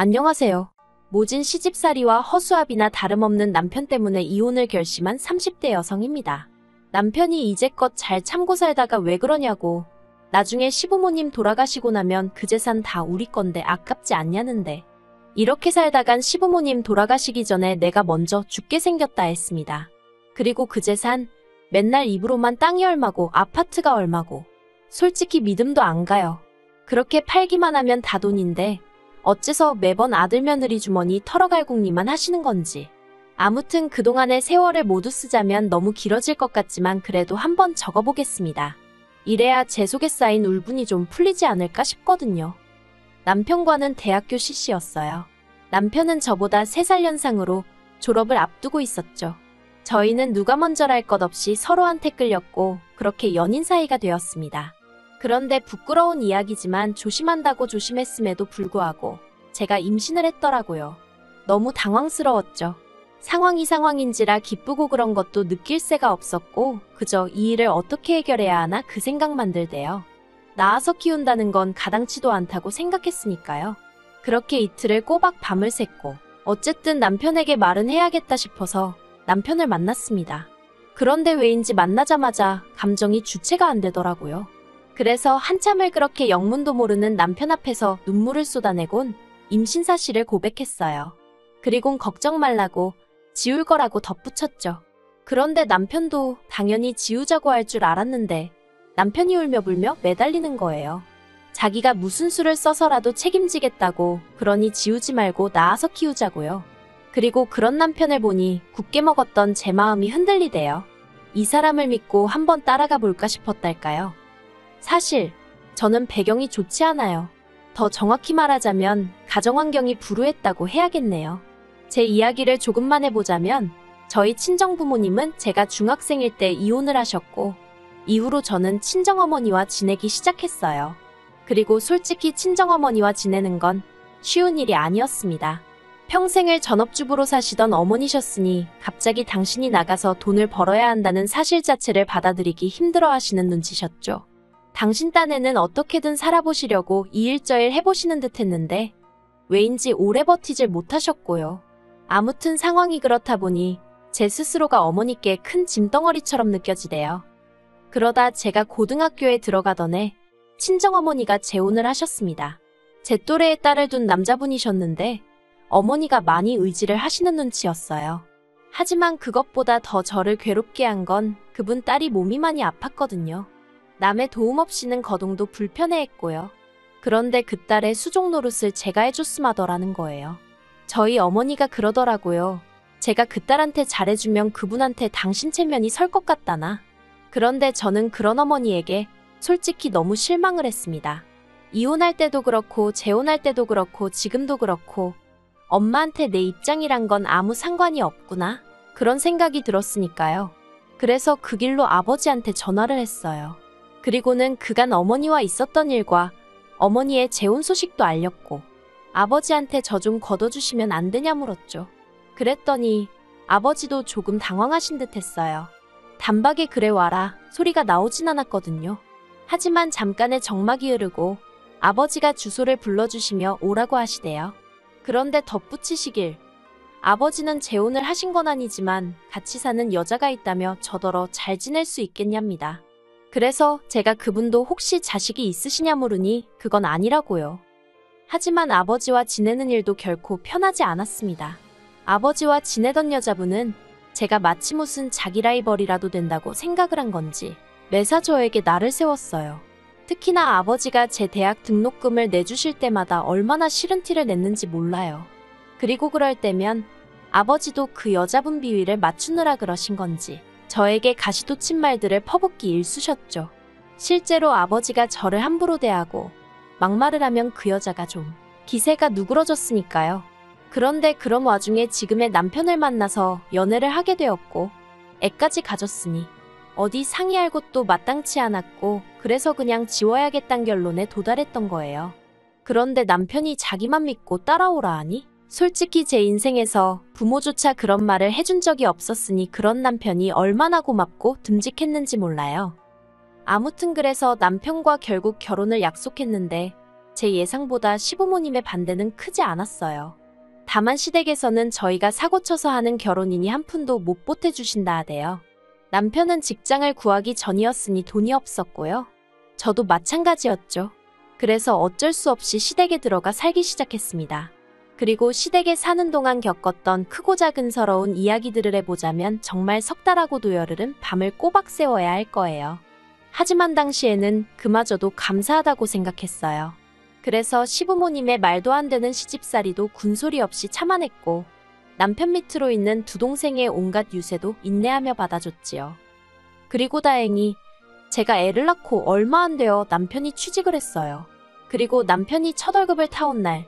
안녕하세요. 모진 시집살이와 허수아비나 다름없는 남편 때문에 이혼을 결심한 30대 여성입니다. 남편이 이제껏 잘 참고 살다가 왜 그러냐고. 나중에 시부모님 돌아가시고 나면 그 재산 다 우리 건데 아깝지 않냐는데. 이렇게 살다간 시부모님 돌아가시기 전에 내가 먼저 죽게 생겼다 했습니다. 그리고 그 재산 맨날 입으로만 땅이 얼마고 아파트가 얼마고. 솔직히 믿음도 안 가요. 그렇게 팔기만 하면 다 돈인데 어째서 매번 아들 며느리 주머니 털어갈궁리만 하시는 건지. 아무튼 그동안의 세월을 모두 쓰자면 너무 길어질 것 같지만 그래도 한번 적어보겠습니다. 이래야 제 속에 쌓인 울분이 좀 풀리지 않을까 싶거든요. 남편과는 대학교 CC였어요. 남편은 저보다 3살 연상으로 졸업을 앞두고 있었죠. 저희는 누가 먼저랄 것 없이 서로한테 끌렸고 그렇게 연인 사이가 되었습니다. 그런데 부끄러운 이야기지만 조심한다고 조심했음에도 불구하고 제가 임신을 했더라고요. 너무 당황스러웠죠. 상황이 상황인지라 기쁘고 그런 것도 느낄 새가 없었고 그저 이 일을 어떻게 해결해야 하나 그 생각만 들대요. 낳아서 키운다는 건 가당치도 않다고 생각했으니까요. 그렇게 이틀을 꼬박 밤을 샜고 어쨌든 남편에게 말은 해야겠다 싶어서 남편을 만났습니다. 그런데 왜인지 만나자마자 감정이 주체가 안 되더라고요. 그래서 한참을 그렇게 영문도 모르는 남편 앞에서 눈물을 쏟아내곤 임신 사실을 고백했어요. 그리곤 걱정 말라고 지울 거라고 덧붙였죠. 그런데 남편도 당연히 지우자고 할 줄 알았는데 남편이 울며 불며 매달리는 거예요. 자기가 무슨 수를 써서라도 책임지겠다고 그러니 지우지 말고 낳아서 키우자고요. 그리고 그런 남편을 보니 굳게 먹었던 제 마음이 흔들리대요. 이 사람을 믿고 한번 따라가 볼까 싶었달까요? 사실 저는 배경이 좋지 않아요. 더 정확히 말하자면 가정환경이 불우했다고 해야겠네요. 제 이야기를 조금만 해보자면 저희 친정부모님은 제가 중학생일 때 이혼을 하셨고 이후로 저는 친정어머니와 지내기 시작했어요. 그리고 솔직히 친정어머니와 지내는 건 쉬운 일이 아니었습니다. 평생을 전업주부로 사시던 어머니셨으니 갑자기 당신이 나가서 돈을 벌어야 한다는 사실 자체를 받아들이기 힘들어하시는 눈치셨죠. 당신 딴에는 어떻게든 살아보시려고 이일저일 해보시는 듯 했는데 왜인지 오래 버티질 못하셨고요. 아무튼 상황이 그렇다 보니 제 스스로가 어머니께 큰 짐덩어리처럼 느껴지대요. 그러다 제가 고등학교에 들어가던 해 친정어머니가 재혼을 하셨습니다. 제 또래의 딸을 둔 남자분이셨는데 어머니가 많이 의지를 하시는 눈치였어요. 하지만 그것보다 더 저를 괴롭게 한 건 그분 딸이 몸이 많이 아팠거든요. 남의 도움 없이는 거동도 불편해했고요. 그런데 그 딸의 수족 노릇을 제가 해줬음하더라는 거예요. 저희 어머니가 그러더라고요. 제가 그 딸한테 잘해주면 그분한테 당신 체면이 설 것 같다나. 그런데 저는 그런 어머니에게 솔직히 너무 실망을 했습니다. 이혼할 때도 그렇고 재혼할 때도 그렇고 지금도 그렇고 엄마한테 내 입장이란 건 아무 상관이 없구나. 그런 생각이 들었으니까요. 그래서 그 길로 아버지한테 전화를 했어요. 그리고는 그간 어머니와 있었던 일과 어머니의 재혼 소식도 알렸고 아버지한테 저 좀 걷어주시면 안 되냐 물었죠. 그랬더니 아버지도 조금 당황하신 듯 했어요. 단박에 그래 와라 소리가 나오진 않았거든요. 하지만 잠깐의 정막이 흐르고 아버지가 주소를 불러주시며 오라고 하시대요. 그런데 덧붙이시길 아버지는 재혼을 하신 건 아니지만 같이 사는 여자가 있다며 저더러 잘 지낼 수 있겠냐입니다. 그래서 제가 그분도 혹시 자식이 있으시냐 물으니 그건 아니라고요. 하지만 아버지와 지내는 일도 결코 편하지 않았습니다. 아버지와 지내던 여자분은 제가 마치 무슨 자기 라이벌이라도 된다고 생각을 한 건지 매사 저에게 날을 세웠어요. 특히나 아버지가 제 대학 등록금을 내주실 때마다 얼마나 싫은 티를 냈는지 몰라요. 그리고 그럴 때면 아버지도 그 여자분 비위를 맞추느라 그러신 건지 저에게 가시돋친 말들을 퍼붓기 일쑤셨죠. 실제로 아버지가 저를 함부로 대하고 막말을 하면 그 여자가 좀 기세가 누그러졌으니까요. 그런데 그런 와중에 지금의 남편을 만나서 연애를 하게 되었고 애까지 가졌으니 어디 상의할 곳도 마땅치 않았고 그래서 그냥 지워야겠단 결론에 도달했던 거예요. 그런데 남편이 자기만 믿고 따라오라 하니 솔직히 제 인생에서 부모조차 그런 말을 해준 적이 없었으니 그런 남편이 얼마나 고맙고 듬직했는지 몰라요. 아무튼 그래서 남편과 결국 결혼을 약속했는데 제 예상보다 시부모님의 반대는 크지 않았어요. 다만 시댁에서는 저희가 사고쳐서 하는 결혼이니 한 푼도 못 보태주신다 하대요. 남편은 직장을 구하기 전이었으니 돈이 없었고요. 저도 마찬가지였죠. 그래서 어쩔 수 없이 시댁에 들어가 살기 시작했습니다. 그리고 시댁에 사는 동안 겪었던 크고 작은 서러운 이야기들을 해보자면 정말 석 달하고도 열흘은 밤을 꼬박 새워야 할 거예요. 하지만 당시에는 그마저도 감사하다고 생각했어요. 그래서 시부모님의 말도 안 되는 시집살이도 군소리 없이 참아냈고 남편 밑으로 있는 두 동생의 온갖 유세도 인내하며 받아줬지요. 그리고 다행히 제가 애를 낳고 얼마 안 되어 남편이 취직을 했어요. 그리고 남편이 첫 월급을 타온 날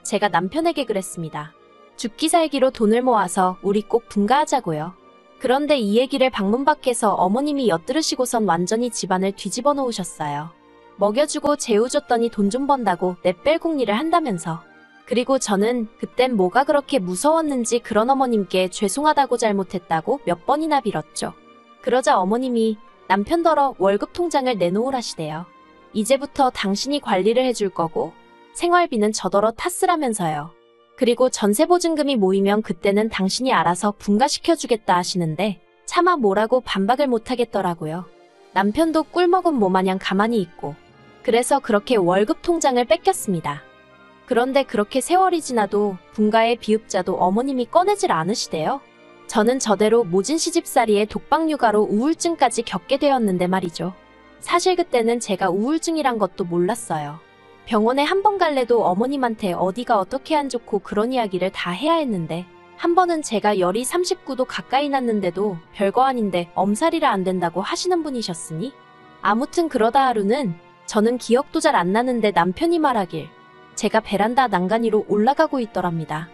제가 남편에게 그랬습니다. 죽기 살기로 돈을 모아서 우리 꼭 분가하자고요. 그런데 이 얘기를 방문 밖에서 어머님이 엿들으시고선 완전히 집안을 뒤집어 놓으셨어요. 먹여주고 재워줬더니 돈 좀 번다고 내뺄궁리를 한다면서. 그리고 저는 그땐 뭐가 그렇게 무서웠는지 그런 어머님께 죄송하다고 잘못했다고 몇 번이나 빌었죠. 그러자 어머님이 남편더러 월급 통장을 내놓으라시대요. 이제부터 당신이 관리를 해줄 거고 생활비는 저더러 탓쓰라면서요. 그리고 전세보증금이 모이면 그때는 당신이 알아서 분가시켜주겠다 하시는데 차마 뭐라고 반박을 못하겠더라고요. 남편도 꿀먹은 모마냥 가만히 있고 그래서 그렇게 월급 통장을 뺏겼습니다. 그런데 그렇게 세월이 지나도 분가의 비읍자도 어머님이 꺼내질 않으시대요. 저는 저대로 모진 시집살이에 독박육아로 우울증까지 겪게 되었는데 말이죠. 사실 그때는 제가 우울증이란 것도 몰랐어요. 병원에 한 번 갈래도 어머님한테 어디가 어떻게 안 좋고 그런 이야기를 다 해야 했는데 한 번은 제가 열이 39도 가까이 났는데도 별거 아닌데 엄살이라 안 된다고 하시는 분이셨으니 아무튼 그러다 하루는 저는 기억도 잘 안 나는데 남편이 말하길 제가 베란다 난간위로 올라가고 있더랍니다.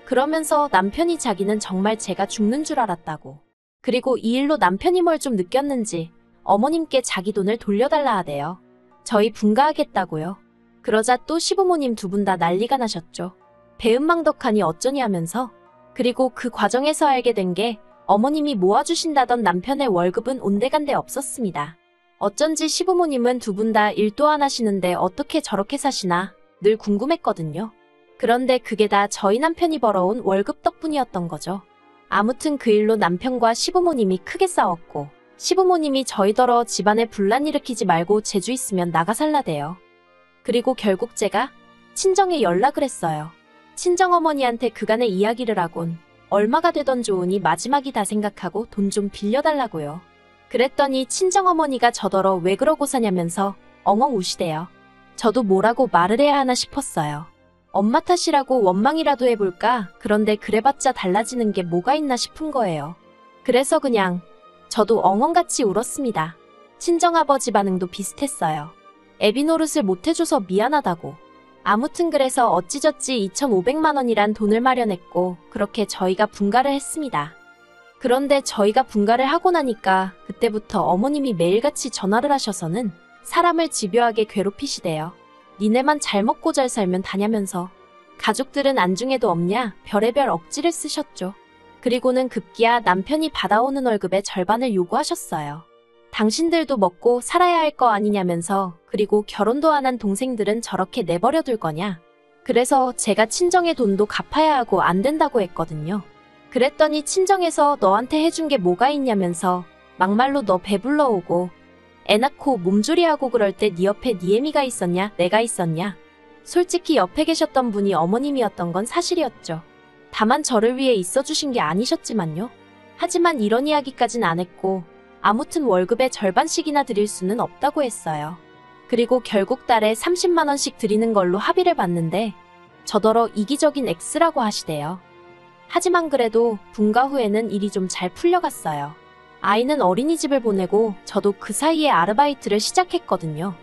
그러면서 남편이 자기는 정말 제가 죽는 줄 알았다고. 그리고 이 일로 남편이 뭘 좀 느꼈는지 어머님께 자기 돈을 돌려달라 하대요. 저희 분가하겠다고요. 그러자 또 시부모님 두 분 다 난리가 나셨죠. 배은망덕하니 어쩌니 하면서. 그리고 그 과정에서 알게 된 게 어머님이 모아주신다던 남편의 월급은 온데간데 없었습니다. 어쩐지 시부모님은 두 분 다 일도 안 하시는데 어떻게 저렇게 사시나 늘 궁금했거든요. 그런데 그게 다 저희 남편이 벌어온 월급 덕분이었던 거죠. 아무튼 그 일로 남편과 시부모님이 크게 싸웠고 시부모님이 저희더러 집안에 분란 일으키지 말고 제주 있으면 나가 살라대요. 그리고 결국 제가 친정에 연락을 했어요. 친정어머니한테 그간의 이야기를 하곤 얼마가 되던 좋으니 마지막이다 생각하고 돈 좀 빌려달라고요. 그랬더니 친정어머니가 저더러 왜 그러고 사냐면서 엉엉 우시대요. 저도 뭐라고 말을 해야 하나 싶었어요. 엄마 탓이라고 원망이라도 해볼까? 그런데 그래봤자 달라지는 게 뭐가 있나 싶은 거예요. 그래서 그냥 저도 엉엉같이 울었습니다. 친정아버지 반응도 비슷했어요. 애비 노릇을 못해줘서 미안하다고. 아무튼 그래서 어찌저찌 2,500만 원이란 돈을 마련했고 그렇게 저희가 분가를 했습니다. 그런데 저희가 분가를 하고 나니까 그때부터 어머님이 매일같이 전화를 하셔서는 사람을 집요하게 괴롭히시대요. 니네만 잘 먹고 잘 살면 다냐면서. 가족들은 안중에도 없냐 별의별 억지를 쓰셨죠. 그리고는 급기야 남편이 받아오는 월급의 절반을 요구하셨어요. 당신들도 먹고 살아야 할 거 아니냐면서. 그리고 결혼도 안 한 동생들은 저렇게 내버려 둘 거냐. 그래서 제가 친정의 돈도 갚아야 하고 안 된다고 했거든요. 그랬더니 친정에서 너한테 해준 게 뭐가 있냐면서 막말로 너 배불러 오고 애 낳고 몸조리하고 그럴 때 네 옆에 네 애미가 있었냐 내가 있었냐. 솔직히 옆에 계셨던 분이 어머님이었던 건 사실이었죠. 다만 저를 위해 있어주신 게 아니셨지만요. 하지만 이런 이야기까진 안 했고 아무튼 월급의 절반씩이나 드릴 수는 없다고 했어요. 그리고 결국 달에 30만 원씩 드리는 걸로 합의를 봤는데 저더러 이기적인 X라고 하시대요. 하지만 그래도 분가 후에는 일이 좀 잘 풀려갔어요. 아이는 어린이집을 보내고 저도 그 사이에 아르바이트를 시작했거든요.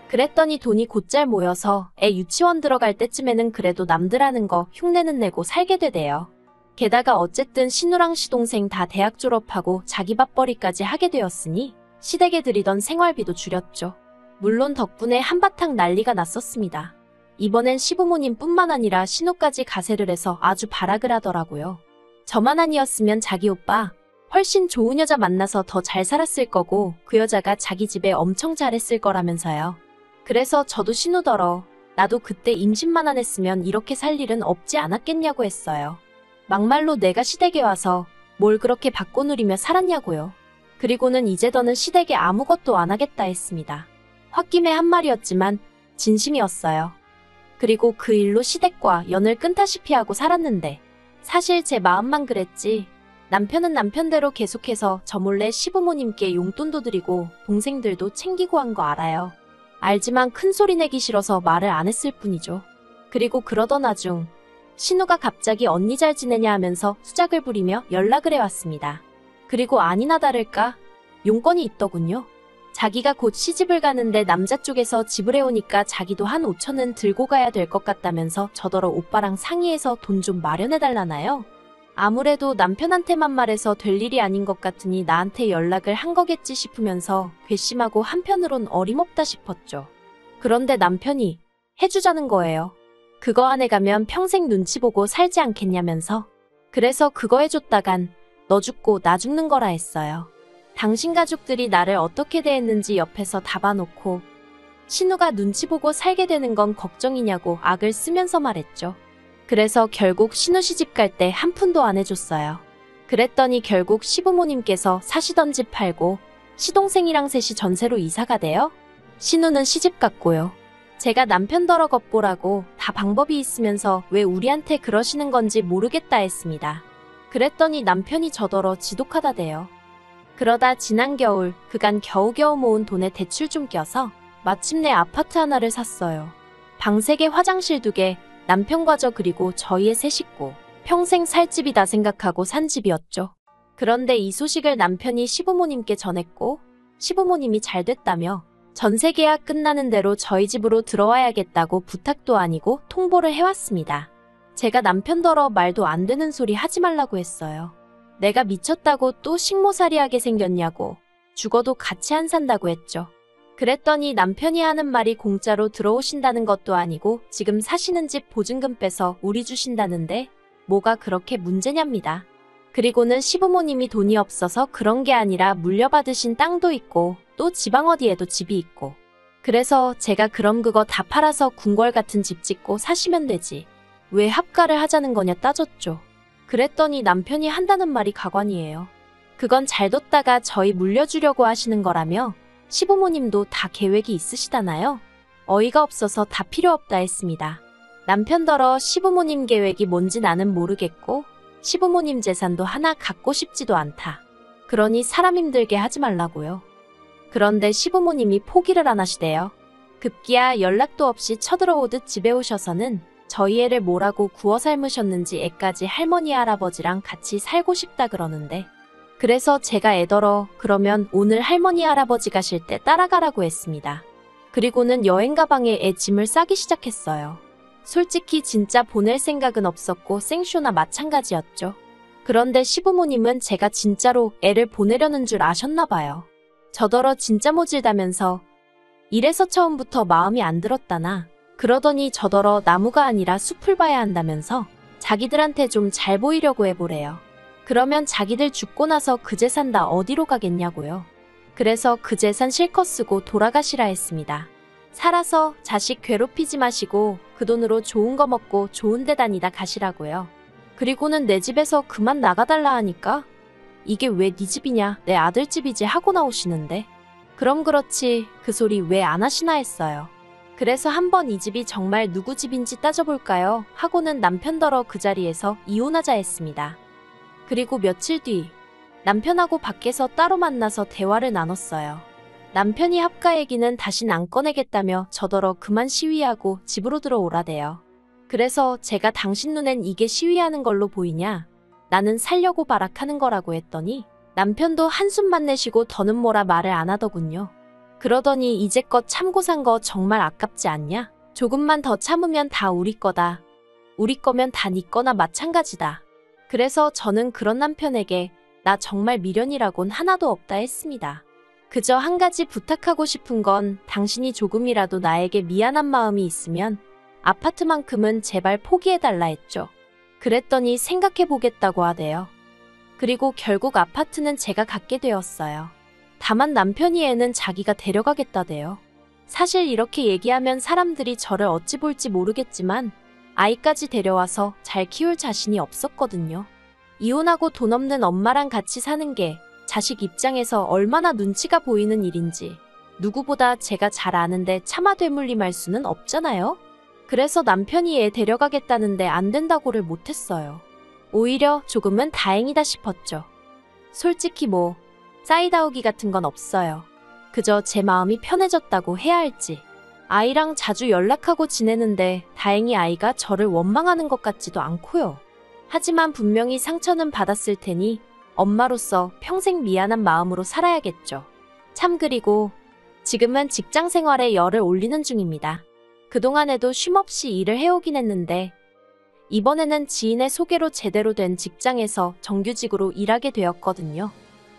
그랬더니 돈이 곧잘 모여서 애 유치원 들어갈 때쯤에는 그래도 남들 하는 거 흉내는 내고 살게 되대요. 게다가 어쨌든 신우랑 시동생 다 대학 졸업하고 자기 밥벌이까지 하게 되었으니 시댁에 들이던 생활비도 줄였죠. 물론 덕분에 한바탕 난리가 났었습니다. 이번엔 시부모님뿐만 아니라 신우까지 가세를 해서 아주 발악을 하더라고요. 저만 아니었으면 자기 오빠 훨씬 좋은 여자 만나서 더 잘 살았을 거고 그 여자가 자기 집에 엄청 잘했을 거라면서요. 그래서 저도 신우더러 나도 그때 임신만 안 했으면 이렇게 살 일은 없지 않았겠냐고 했어요. 막말로 내가 시댁에 와서 뭘 그렇게 받고 누리며 살았냐고요. 그리고는 이제 더는 시댁에 아무것도 안 하겠다 했습니다. 홧김에 한 말이었지만 진심이었어요. 그리고 그 일로 시댁과 연을 끊다시피 하고 살았는데 사실 제 마음만 그랬지 남편은 남편대로 계속해서 저 몰래 시부모님께 용돈도 드리고 동생들도 챙기고 한 거 알아요. 알지만 큰 소리 내기 싫어서 말을 안 했을 뿐이죠. 그리고 그러던 와중 신우가 갑자기 언니 잘 지내냐 하면서 수작을 부리며 연락을 해왔습니다. 그리고 아니나 다를까 용건이 있더군요. 자기가 곧 시집을 가는데 남자 쪽에서 지불해오니까 자기도 한 5천은 들고 가야 될 것 같다면서 저더러 오빠랑 상의해서 돈 좀 마련해달라나요? 아무래도 남편한테만 말해서 될 일이 아닌 것 같으니 나한테 연락을 한 거겠지 싶으면서 괘씸하고 한편으론 어림없다 싶었죠. 그런데 남편이 해주자는 거예요. 그거 안에 가면 평생 눈치 보고 살지 않겠냐면서. 그래서 그거 해줬다간 너 죽고 나 죽는 거라 했어요. 당신 가족들이 나를 어떻게 대했는지 옆에서 다 봐놓고 신우가 눈치 보고 살게 되는 건 걱정이냐고 악을 쓰면서 말했죠. 그래서 결국 신우 시집 갈 때 한 푼도 안 해줬어요. 그랬더니 결국 시부모님께서 사시던 집 팔고 시동생이랑 셋이 전세로 이사가 돼요. 신우는 시집 갔고요. 제가 남편더러 겉보라고 다 방법이 있으면서 왜 우리한테 그러시는 건지 모르겠다 했습니다. 그랬더니 남편이 저더러 지독하다대요. 그러다 지난 겨울 그간 겨우겨우 모은 돈에 대출 좀 껴서 마침내 아파트 하나를 샀어요. 방 3개, 화장실 2개, 남편과 저 그리고 저희의 3식구. 평생 살 집이다 생각하고 산 집이었죠. 그런데 이 소식을 남편이 시부모님께 전했고 시부모님이 잘 됐다며 전세 계약 끝나는 대로 저희 집으로 들어와야겠다고 부탁도 아니고 통보를 해왔습니다. 제가 남편더러 말도 안 되는 소리 하지 말라고 했어요. 내가 미쳤다고 또 식모살이하게 생겼냐고. 죽어도 같이 안 산다고 했죠. 그랬더니 남편이 하는 말이 공짜로 들어오신다는 것도 아니고 지금 사시는 집 보증금 빼서 우리 주신다는데 뭐가 그렇게 문제냐입니다. 그리고는 시부모님이 돈이 없어서 그런 게 아니라 물려받으신 땅도 있고 또 지방 어디에도 집이 있고 그래서 제가 그럼 그거 다 팔아서 궁궐 같은 집 짓고 사시면 되지. 왜 합가를 하자는 거냐 따졌죠. 그랬더니 남편이 한다는 말이 가관이에요. 그건 잘 뒀다가 저희 물려주려고 하시는 거라며 시부모님도 다 계획이 있으시다나요? 어이가 없어서 다 필요 없다 했습니다. 남편더러 시부모님 계획이 뭔지 나는 모르겠고 시부모님 재산도 하나 갖고 싶지도 않다. 그러니 사람 힘들게 하지 말라고요. 그런데 시부모님이 포기를 안 하시대요. 급기야 연락도 없이 쳐들어오듯 집에 오셔서는 저희 애를 뭐라고 구워 삶으셨는지 애까지 할머니 할아버지랑 같이 살고 싶다 그러는데 그래서 제가 애더러 그러면 오늘 할머니 할아버지 가실 때 따라가라고 했습니다. 그리고는 여행 가방에 애 짐을 싸기 시작했어요. 솔직히 진짜 보낼 생각은 없었고 생쇼나 마찬가지였죠. 그런데 시부모님은 제가 진짜로 애를 보내려는 줄 아셨나 봐요. 저더러 진짜 모질다면서 이래서 처음부터 마음이 안 들었다나 그러더니 저더러 나무가 아니라 숲을 봐야 한다면서 자기들한테 좀 잘 보이려고 해보래요. 그러면 자기들 죽고 나서 그 재산 다 어디로 가겠냐고요. 그래서 그 재산 실컷 쓰고 돌아가시라 했습니다. 살아서 자식 괴롭히지 마시고 그 돈으로 좋은 거 먹고 좋은 데 다니다 가시라고요. 그리고는 내 집에서 그만 나가달라 하니까 이게 왜 네 집이냐 내 아들 집이지 하고 나오시는데 그럼 그렇지 그 소리 왜 안 하시나 했어요. 그래서 한번 이 집이 정말 누구 집인지 따져볼까요? 하고는 남편더러 그 자리에서 이혼하자 했습니다. 그리고 며칠 뒤 남편하고 밖에서 따로 만나서 대화를 나눴어요. 남편이 합가 얘기는 다신 안 꺼내겠다며 저더러 그만 시위하고 집으로 들어오라대요. 그래서 제가 당신 눈엔 이게 시위하는 걸로 보이냐? 나는 살려고 발악하는 거라고 했더니 남편도 한숨만 내쉬고 더는 뭐라 말을 안 하더군요. 그러더니 이제껏 참고 산 거 정말 아깝지 않냐? 조금만 더 참으면 다 우리 거다. 우리 거면 다 네 거나 마찬가지다. 그래서 저는 그런 남편에게 나 정말 미련이라곤 하나도 없다 했습니다. 그저 한 가지 부탁하고 싶은 건 당신이 조금이라도 나에게 미안한 마음이 있으면 아파트만큼은 제발 포기해달라 했죠. 그랬더니 생각해보겠다고 하대요. 그리고 결국 아파트는 제가 갖게 되었어요. 다만 남편이 애는 자기가 데려가겠다대요. 사실 이렇게 얘기하면 사람들이 저를 어찌 볼지 모르겠지만 아이까지 데려와서 잘 키울 자신이 없었거든요. 이혼하고 돈 없는 엄마랑 같이 사는 게 자식 입장에서 얼마나 눈치가 보이는 일인지 누구보다 제가 잘 아는데 차마 되물림할 수는 없잖아요. 그래서 남편이 애 데려가겠다는데 안 된다고를 못했어요. 오히려 조금은 다행이다 싶었죠. 솔직히 싸이다오기 같은 건 없어요. 그저 제 마음이 편해졌다고 해야 할지. 아이랑 자주 연락하고 지내는데 다행히 아이가 저를 원망하는 것 같지도 않고요. 하지만 분명히 상처는 받았을 테니 엄마로서 평생 미안한 마음으로 살아야겠죠. 참 그리고 지금은 직장 생활에 열을 올리는 중입니다. 그동안에도 쉼없이 일을 해오긴 했는데 이번에는 지인의 소개로 제대로 된 직장에서 정규직으로 일하게 되었거든요.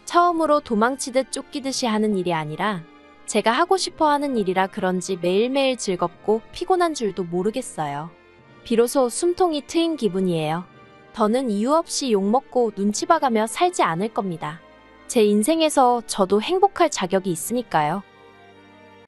처음으로 도망치듯 쫓기듯이 하는 일이 아니라 제가 하고 싶어 하는 일이라 그런지 매일매일 즐겁고 피곤한 줄도 모르겠어요. 비로소 숨통이 트인 기분이에요. 더는 이유 없이 욕먹고 눈치 봐가며 살지 않을 겁니다. 제 인생에서 저도 행복할 자격이 있으니까요.